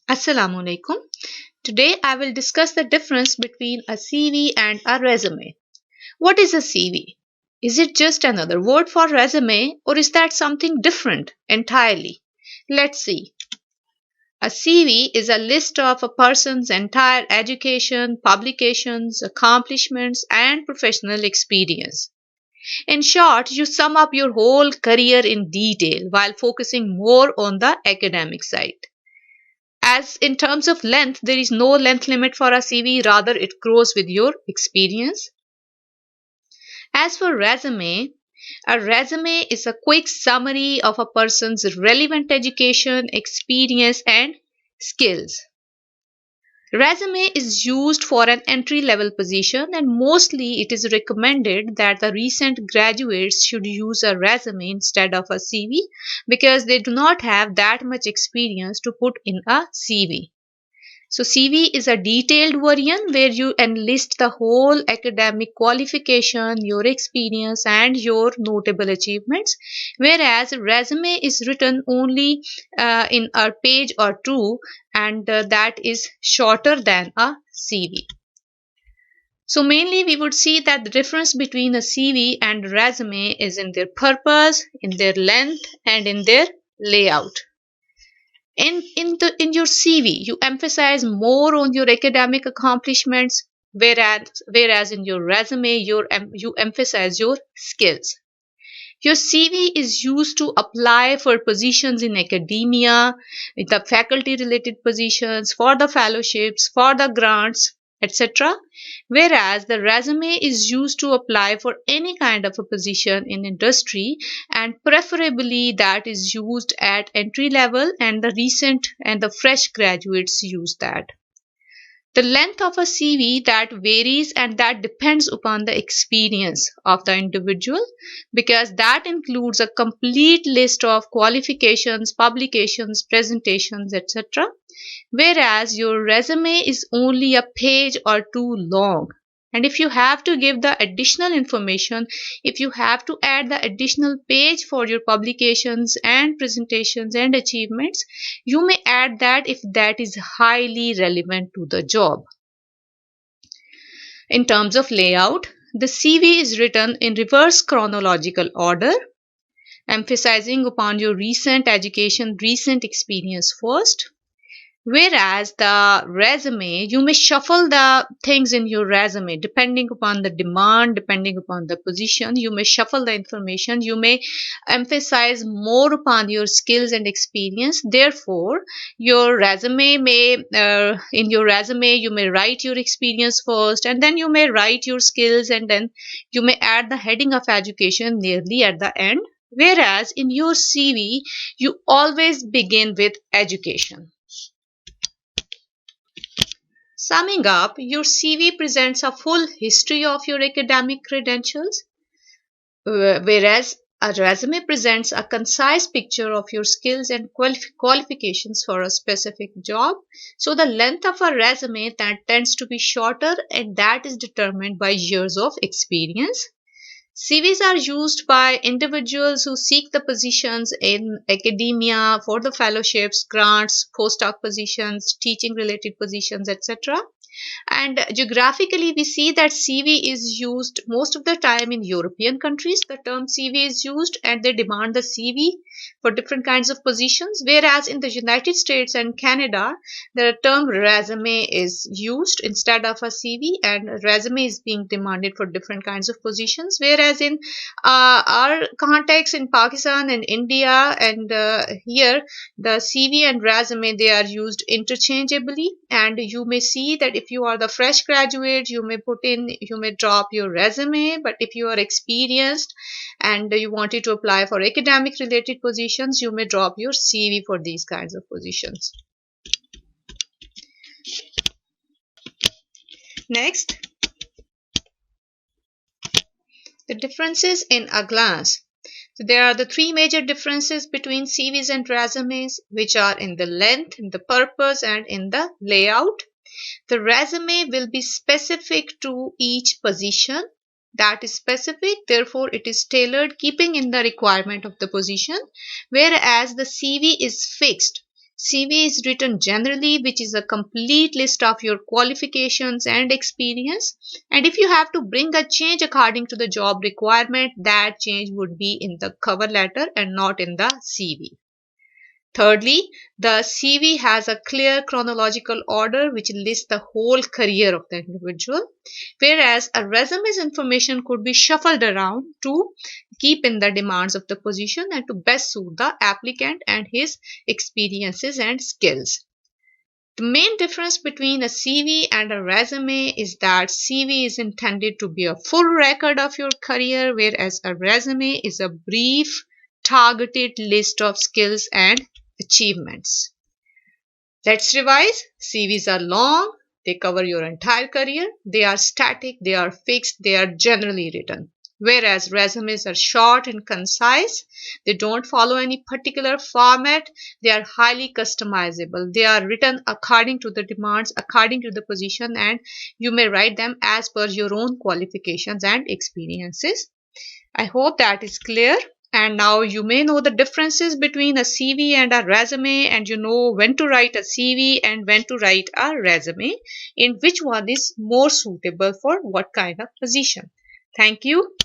Assalamu alaikum. Today I will discuss the difference between a CV and a resume. What is a CV? Is it just another word for resume or is that something different entirely? Let's see. A CV is a list of a person's entire education, publications, accomplishments, and professional experience. In short, you sum up your whole career in detail while focusing more on the academic side. As in terms of length, there is no length limit for a CV, rather, it grows with your experience. As for resume, a resume is a quick summary of a person's relevant education, experience, and skills. Resume is used for an entry level position, and mostly it is recommended that the recent graduates should use a resume instead of a CV because they do not have that much experience to put in a CV. So CV is a detailed version where you enlist the whole academic qualification, your experience, and your notable achievements, whereas resume is written only in a page or two, and that is shorter than a CV. So mainly we would see that the difference between a CV and resume is in their purpose, in their length, and in their layout. In your CV, you emphasize more on your academic accomplishments, whereas in your resume, you emphasize your skills. Your CV is used to apply for positions in academia, the faculty related positions, for the fellowships, for the grants, etc. Whereas the resume is used to apply for any kind of a position in industry, and preferably that is used at entry level, and the recent and the fresh graduates use that. The length of a CV that varies, and that depends upon the experience of the individual, because that includes a complete list of qualifications, publications, presentations, etc. Whereas your resume is only a page or two long. And if you have to give the additional information, if you have to add the additional page for your publications and presentations and achievements, you may add that if that is highly relevant to the job. In terms of layout, the CV is written in reverse chronological order, emphasizing upon your recent education, recent experience first. Whereas the resume, you may shuffle the things in your resume depending upon the demand, depending upon the position. You may shuffle the information. You may emphasize more upon your skills and experience. Therefore, your resume may, in your resume, you may write your experience first, and then you may write your skills, and then you may add the heading of education nearly at the end. Whereas in your CV, you always begin with education. Summing up, your CV presents a full history of your academic credentials, whereas a resume presents a concise picture of your skills and qualifications for a specific job. So the length of a resume that tends to be shorter, and that is determined by years of experience. CVs are used by individuals who seek the positions in academia for the fellowships, grants, postdoc positions, teaching related positions, etc. And geographically, we see that CV is used most of the time in European countries. The term CV is used and they demand the CV for different kinds of positions. Whereas in the United States and Canada, the term resume is used instead of a CV, and resume is being demanded for different kinds of positions. Whereas in our context in Pakistan and India and here, the CV and resume, they are used interchangeably, and you may see that if you are the fresh graduate, you may drop your resume, but if you are experienced and you wanted to apply for academic related positions, you may drop your CV for these kinds of positions. Next, the differences in a glance. So there are the three major differences between CVs and resumes, which are in the length, in the purpose, and in the layout. The resume will be specific to each position. That is specific, therefore it is tailored, keeping in the requirement of the position, whereas the CV is fixed. CV is written generally, which is a complete list of your qualifications and experience. And if you have to bring a change according to the job requirement, that change would be in the cover letter and not in the CV. Thirdly, the CV has a clear chronological order which lists the whole career of the individual, whereas a resume's information could be shuffled around to keep in the demands of the position and to best suit the applicant and his experiences and skills. The main difference between a CV and a resume is that CV is intended to be a full record of your career, whereas a resume is a brief, targeted list of skills and achievements. Let's revise. CVs are long, they cover your entire career, they are static, they are fixed, they are generally written. Whereas resumes are short and concise, they don't follow any particular format, they are highly customizable. They are written according to the demands, according to the position, and you may write them as per your own qualifications and experiences. I hope that is clear. And now you may know the differences between a CV and a resume, and you know when to write a CV and when to write a resume, in which one is more suitable for what kind of position. Thank you.